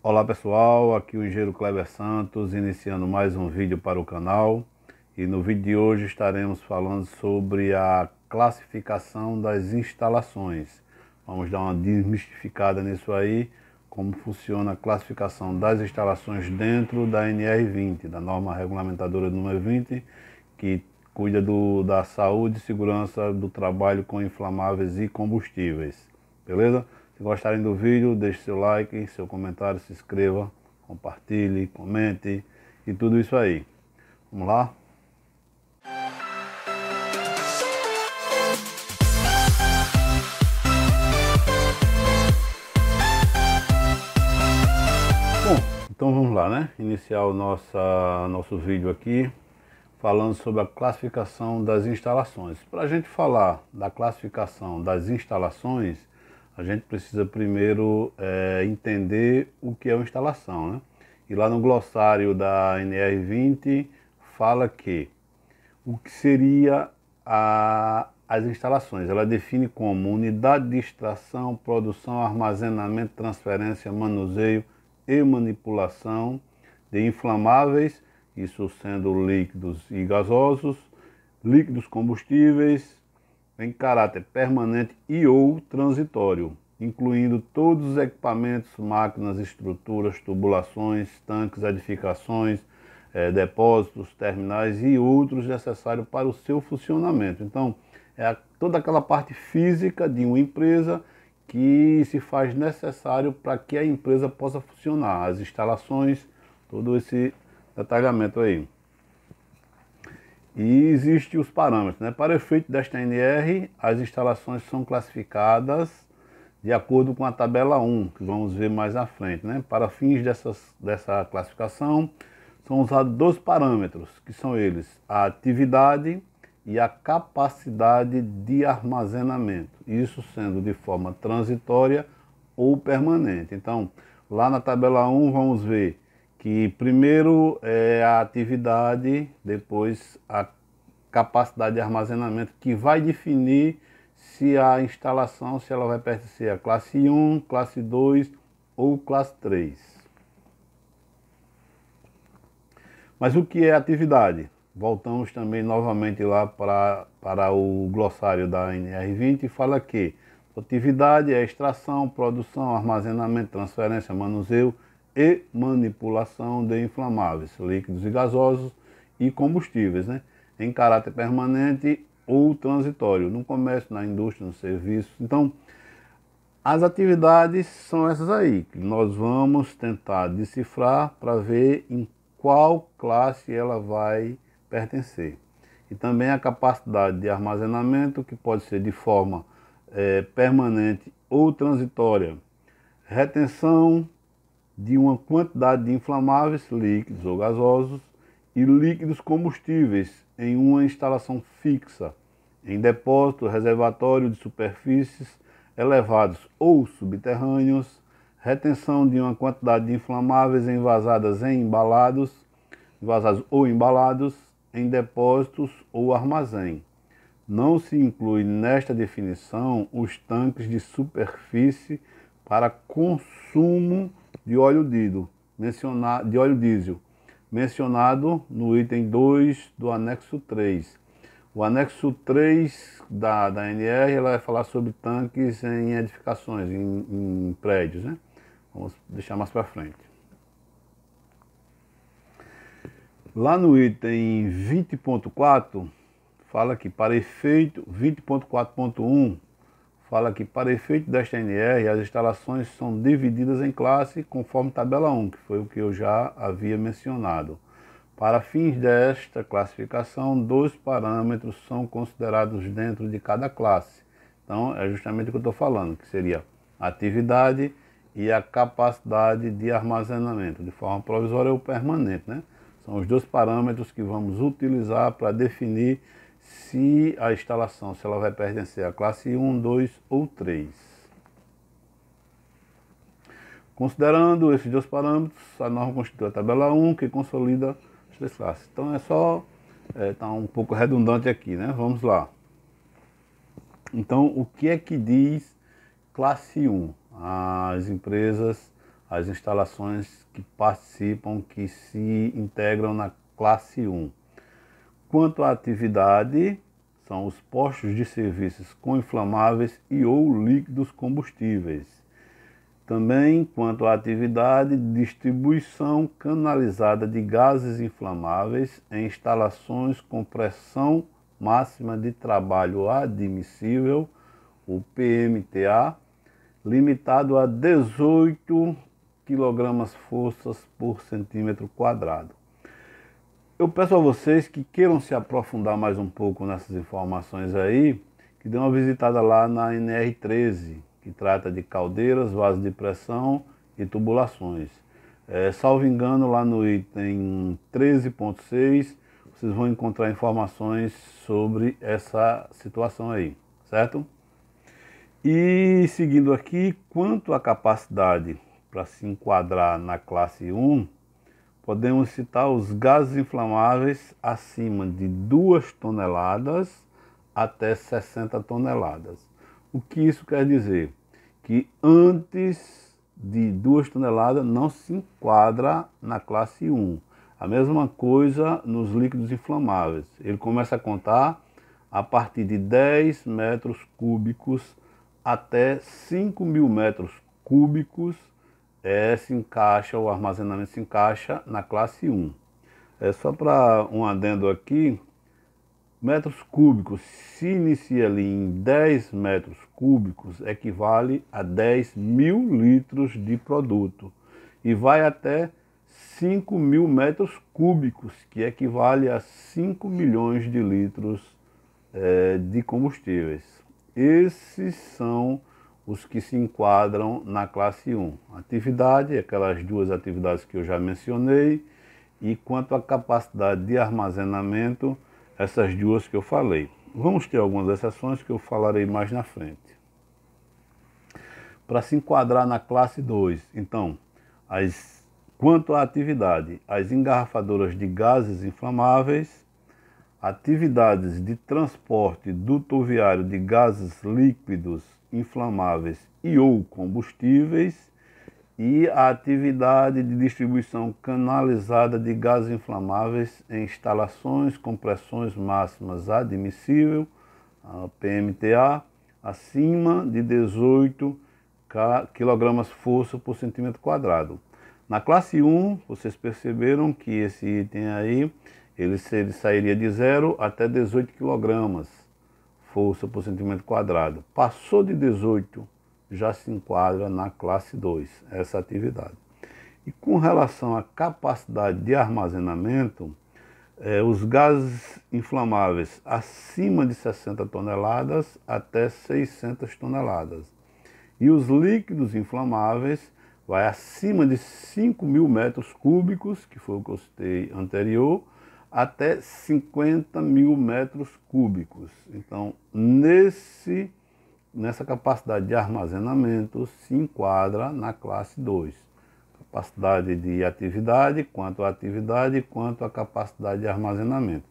Olá pessoal, aqui o engenheiro Kleber Santos, iniciando mais um vídeo para o canal. E no vídeo de hoje estaremos falando sobre a classificação das instalações. Vamos dar uma desmistificada nisso aí, como funciona a classificação das instalações dentro da NR20, da norma regulamentadora número 20, que cuida da saúde e segurança do trabalho com inflamáveis e combustíveis. Beleza? Se gostarem do vídeo, deixe seu like, seu comentário, se inscreva, compartilhe, comente e tudo isso aí. Vamos lá? Bom, então vamos lá, né? Iniciar o nosso vídeo aqui falando sobre a classificação das instalações. Para a gente falar da classificação das instalações, a gente precisa primeiro entender o que é uma instalação, né? E lá no glossário da NR20 fala que o que seria as instalações. Ela define como unidade de extração, produção, armazenamento, transferência, manuseio e manipulação de inflamáveis, isso sendo líquidos e gasosos, líquidos combustíveis, em caráter permanente e ou transitório, incluindo todos os equipamentos, máquinas, estruturas, tubulações, tanques, edificações, depósitos, terminais e outros necessários para o seu funcionamento. Então, é toda aquela parte física de uma empresa que se faz necessário para que a empresa possa funcionar, as instalações, todo esse detalhamento aí. E existem os parâmetros, né? Para efeito desta NR, as instalações são classificadas de acordo com a tabela 1, que vamos ver mais à frente, né? Para fins dessa classificação, são usados dois parâmetros, que são eles, a atividade e a capacidade de armazenamento, isso sendo de forma transitória ou permanente. Então, lá na tabela 1, vamos ver que primeiro é a atividade, depois a capacidade de armazenamento, que vai definir se a instalação, se ela vai pertencer à classe 1, classe 2 ou classe 3. Mas o que é atividade? Voltamos também novamente lá para o glossário da NR20 e fala que atividade é extração, produção, armazenamento, transferência, manuseio e manipulação de inflamáveis, líquidos e gasosos e combustíveis, né? Em caráter permanente ou transitório, no comércio, na indústria, no serviço. Então, as atividades são essas aí, que nós vamos tentar decifrar para ver em qual classe ela vai pertencer. E também a capacidade de armazenamento, que pode ser de forma permanente ou transitória. Retenção de uma quantidade de inflamáveis, líquidos ou gasosos, e líquidos combustíveis em uma instalação fixa, em depósito, reservatório de superfícies elevados ou subterrâneos, retenção de uma quantidade de inflamáveis envasados ou embalados, em depósitos ou armazém. Não se inclui nesta definição os tanques de superfície para consumo de óleo diesel, mencionado no item 2 do anexo 3. O anexo 3 da NR ela vai falar sobre tanques em edificações, em prédios, né? Vamos deixar mais para frente. Lá no item 20.4, fala que para efeito, 20.4.1, fala que para efeito desta NR, as instalações são divididas em classe conforme tabela 1, que foi o que eu já havia mencionado. Para fins desta classificação, dois parâmetros são considerados dentro de cada classe. Então, é justamente o que eu estou falando, que seria a atividade e a capacidade de armazenamento, de forma provisória ou permanente, né? São os dois parâmetros que vamos utilizar para definir se a instalação, se ela vai pertencer à classe 1, 2 ou 3. Considerando esses dois parâmetros, a norma constitui a tabela 1, que consolida as três classes. Então é só, tá um pouco redundante aqui, né? Vamos lá. Então, o que é que diz classe 1? As empresas, as instalações que participam, que se integram na classe 1. Quanto à atividade, são os postos de serviços com inflamáveis e ou líquidos combustíveis. Também, quanto à atividade, distribuição canalizada de gases inflamáveis em instalações com pressão máxima de trabalho admissível, o PMTA, limitado a 18 kg-forças por centímetro quadrado. Eu peço a vocês que queiram se aprofundar mais um pouco nessas informações aí, que dêem uma visitada lá na NR13, que trata de caldeiras, vasos de pressão e tubulações. Salvo engano, lá no item 13.6, vocês vão encontrar informações sobre essa situação aí, certo? E seguindo aqui, quanto à capacidade para se enquadrar na classe 1, podemos citar os gases inflamáveis acima de 2 toneladas até 60 toneladas. O que isso quer dizer? Que antes de 2 toneladas não se enquadra na classe 1. A mesma coisa nos líquidos inflamáveis. Ele começa a contar a partir de 10 metros cúbicos até 5.000 metros cúbicos. O armazenamento se encaixa na classe 1. Só para um adendo aqui, metros cúbicos, se inicia ali em 10 metros cúbicos, equivale a 10.000 litros de produto. E vai até 5.000 metros cúbicos, que equivale a 5 milhões de litros de combustíveis. Esses são os que se enquadram na classe 1. Atividade, aquelas duas atividades que eu já mencionei, e quanto à capacidade de armazenamento, essas duas que eu falei. Vamos ter algumas exceções que eu falarei mais na frente. Para se enquadrar na classe 2, então, quanto à atividade, as engarrafadoras de gases inflamáveis, atividades de transporte dutoviário de gases líquidos inflamáveis e ou combustíveis, e a atividade de distribuição canalizada de gases inflamáveis em instalações com pressões máximas admissível, a PMTA, acima de 18 kg-força por centímetro quadrado. Na classe 1, vocês perceberam que esse item aí, ele sairia de 0 até 18 kg força por centímetro quadrado. Passou de 18, já se enquadra na classe 2, essa atividade. E com relação à capacidade de armazenamento, os gases inflamáveis acima de 60 toneladas até 600 toneladas. E os líquidos inflamáveis vai acima de 5.000 metros cúbicos, que foi o que eu citei anterior, até 50.000 metros cúbicos. Então, nessa capacidade de armazenamento se enquadra na classe 2. Capacidade de atividade, quanto à capacidade de armazenamento.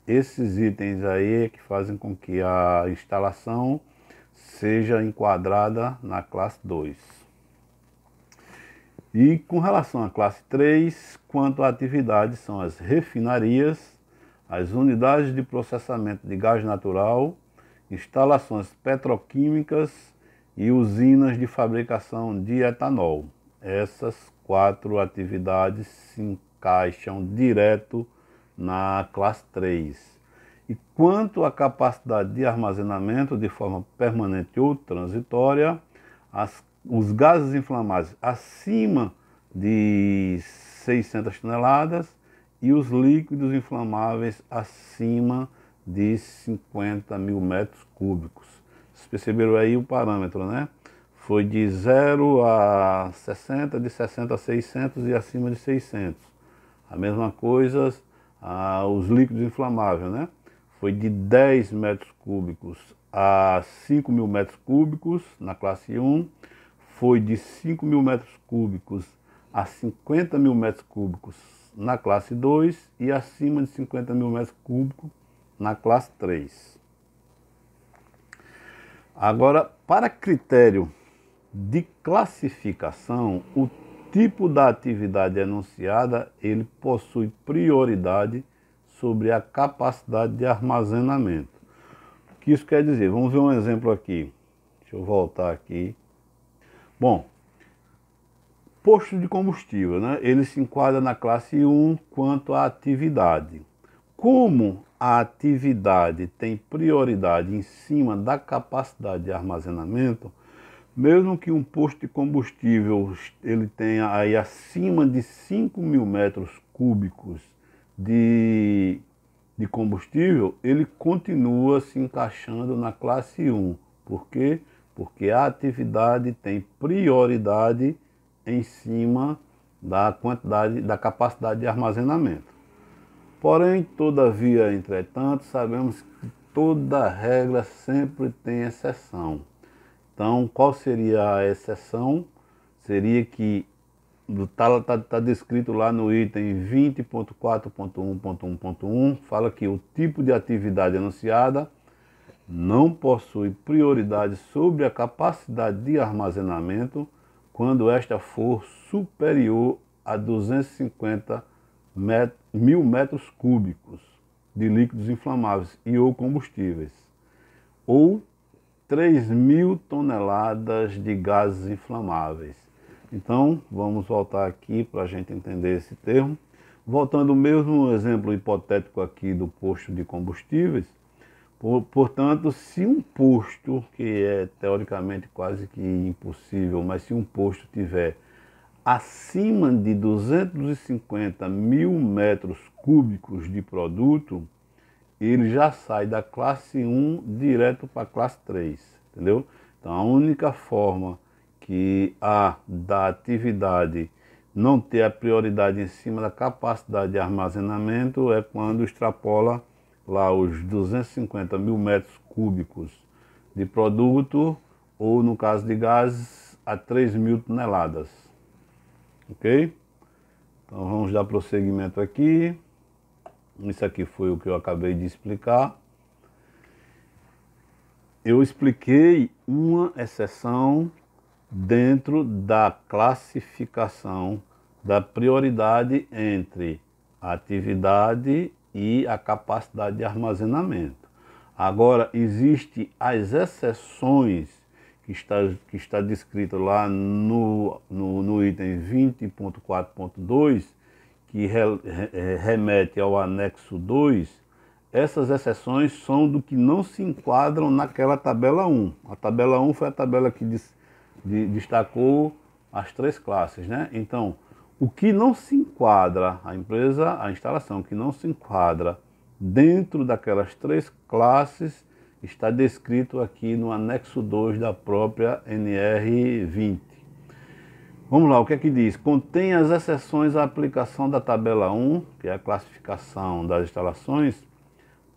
Esses itens aí é que fazem com que a instalação seja enquadrada na classe 2. E com relação à classe 3, quanto à atividade, são as refinarias, as unidades de processamento de gás natural, instalações petroquímicas e usinas de fabricação de etanol. Essas 4 atividades se encaixam direto na classe 3. E quanto à capacidade de armazenamento de forma permanente ou transitória, os gases inflamáveis acima de 600 toneladas e os líquidos inflamáveis acima de 50.000 metros cúbicos. Vocês perceberam aí o parâmetro, né? Foi de 0 a 60, de 60 a 600 e acima de 600. A mesma coisa os líquidos inflamáveis, né? Foi de 10 metros cúbicos a 5.000 metros cúbicos na classe 1. Foi de 5.000 metros cúbicos a 50.000 metros cúbicos na classe 2 e acima de 50.000 metros cúbicos na classe 3. Agora, para critério de classificação, o tipo da atividade enunciada, ele possui prioridade sobre a capacidade de armazenamento. O que isso quer dizer? Vamos ver um exemplo aqui. Deixa eu voltar aqui. Bom, posto de combustível, né? Ele se enquadra na classe 1 quanto à atividade. Como a atividade tem prioridade em cima da capacidade de armazenamento, mesmo que um posto de combustível ele tenha aí acima de 5.000 metros cúbicos de combustível, ele continua se encaixando na classe 1. Por quê? Porque a atividade tem prioridade em cima da quantidade, da capacidade de armazenamento. Porém, todavia, entretanto, sabemos que toda regra sempre tem exceção. Então, qual seria a exceção? Seria que está descrito lá no item 20.4.1.1.1, fala que o tipo de atividade anunciada não possui prioridade sobre a capacidade de armazenamento quando esta for superior a 250 mil metros cúbicos de líquidos inflamáveis e ou combustíveis, ou 3.000 toneladas de gases inflamáveis. Então, vamos voltar aqui para a gente entender esse termo. Voltando ao mesmo exemplo hipotético aqui do posto de combustíveis, portanto, se um posto, que é teoricamente quase que impossível, mas se um posto tiver acima de 250 mil metros cúbicos de produto, ele já sai da classe 1 direto para a classe 3, entendeu? Então a única forma que há da atividade não ter a prioridade em cima da capacidade de armazenamento é quando extrapola lá os 250 mil metros cúbicos de produto, ou no caso de gases, a 3.000 toneladas. Ok? Então vamos dar prosseguimento aqui. Isso aqui foi o que eu acabei de explicar. Eu expliquei uma exceção dentro da classificação da prioridade entre a atividade e a capacidade de armazenamento. Agora, existem as exceções que está descrito lá no item 20.4.2, que remete ao anexo 2. Essas exceções são do que não se enquadram naquela tabela 1. A tabela 1 foi a tabela que destacou as 3 classes, né? Então, o que não se enquadra, a instalação que não se enquadra dentro daquelas 3 classes, está descrito aqui no anexo 2 da própria NR20. Vamos lá, o que é que diz? Contém as exceções à aplicação da tabela 1, que é a classificação das instalações,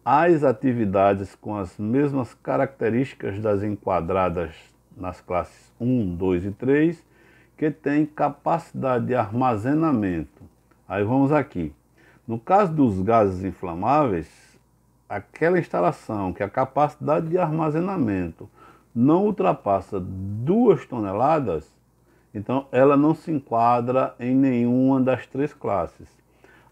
às atividades com as mesmas características das enquadradas nas classes 1, 2 e 3, que têm capacidade de armazenamento. Aí vamos aqui. No caso dos gases inflamáveis, aquela instalação que a capacidade de armazenamento não ultrapassa 2 toneladas, então ela não se enquadra em nenhuma das 3 classes.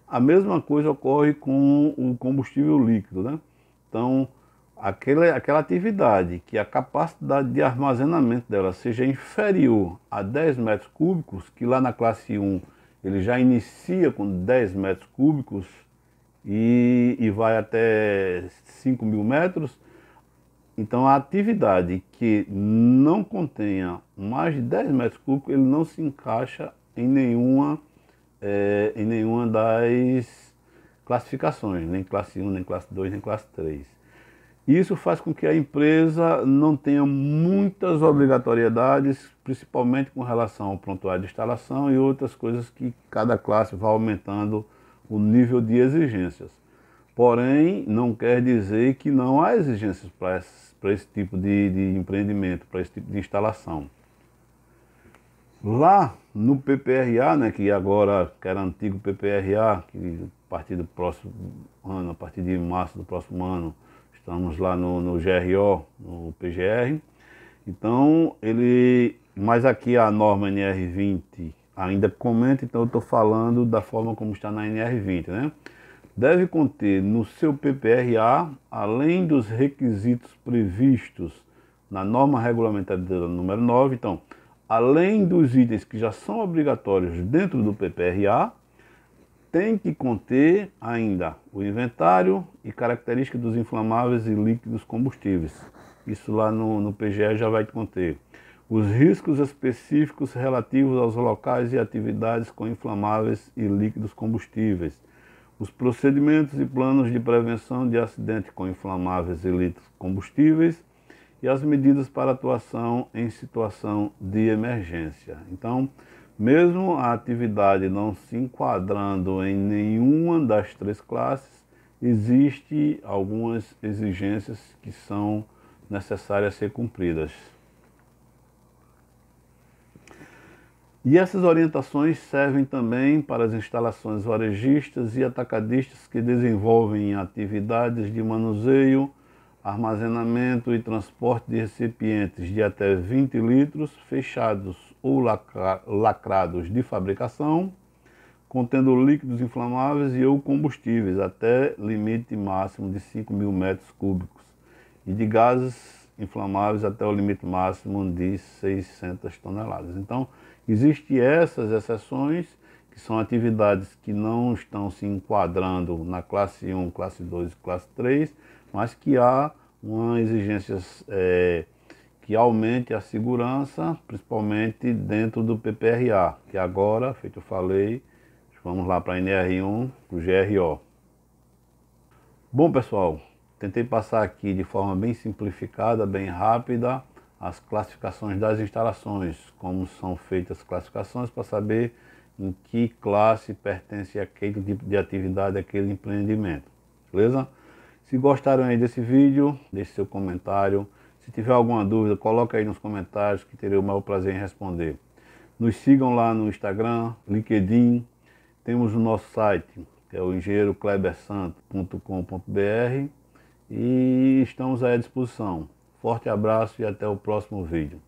A mesma coisa ocorre com o combustível líquido, né? Então, aquela atividade que a capacidade de armazenamento dela seja inferior a 10 metros cúbicos, que lá na classe 1 ele já inicia com 10 metros cúbicos e vai até 5.000 metros, então a atividade que não contenha mais de 10 metros cúbicos, ele não se encaixa em nenhuma das classificações, nem classe 1, nem classe 2, nem classe 3. Isso faz com que a empresa não tenha muitas obrigatoriedades, principalmente com relação ao prontuário de instalação e outras coisas que cada classe vai aumentando o nível de exigências. Porém, não quer dizer que não há exigências para esse tipo de empreendimento, para esse tipo de instalação. Lá no PPRA, né, que agora que era antigo PPRA, que a partir do próximo ano, a partir de março do próximo ano, estamos lá no GRO, no PGR. Então, mas aqui a norma NR20 ainda comenta, então eu estou falando da forma como está na NR20, né? Deve conter no seu PPRA, além dos requisitos previstos na norma regulamentadora número 9, então, além dos itens que já são obrigatórios dentro do PPRA, tem que conter ainda o inventário e características dos inflamáveis e líquidos combustíveis. Isso lá no PGE já vai conter. Os riscos específicos relativos aos locais e atividades com inflamáveis e líquidos combustíveis. Os procedimentos e planos de prevenção de acidente com inflamáveis e líquidos combustíveis e as medidas para atuação em situação de emergência. Então, mesmo a atividade não se enquadrando em nenhuma das três classes, existem algumas exigências que são necessárias ser cumpridas. E essas orientações servem também para as instalações varejistas e atacadistas que desenvolvem atividades de manuseio, armazenamento e transporte de recipientes de até 20 litros, fechados ou lacrados de fabricação, contendo líquidos inflamáveis e ou combustíveis até limite máximo de 5.000 metros cúbicos e de gases inflamáveis até o limite máximo de 600 toneladas. Então, existem essas exceções, que são atividades que não estão se enquadrando na classe 1, classe 2 e classe 3, mas que há uma exigência que aumente a segurança, principalmente dentro do PPRA, que agora, feito eu falei, vamos lá para a NR1, o GRO. Bom, pessoal, tentei passar aqui de forma bem simplificada, bem rápida, as classificações das instalações, como são feitas as classificações para saber em que classe pertence aquele tipo de atividade, aquele empreendimento, beleza? Se gostaram aí desse vídeo, deixe seu comentário. Se tiver alguma dúvida, coloca aí nos comentários que terei o maior prazer em responder. Nos sigam lá no Instagram, LinkedIn, temos o nosso site, que é o engenheiroklebersanto.com.br e estamos aí à disposição. Forte abraço e até o próximo vídeo.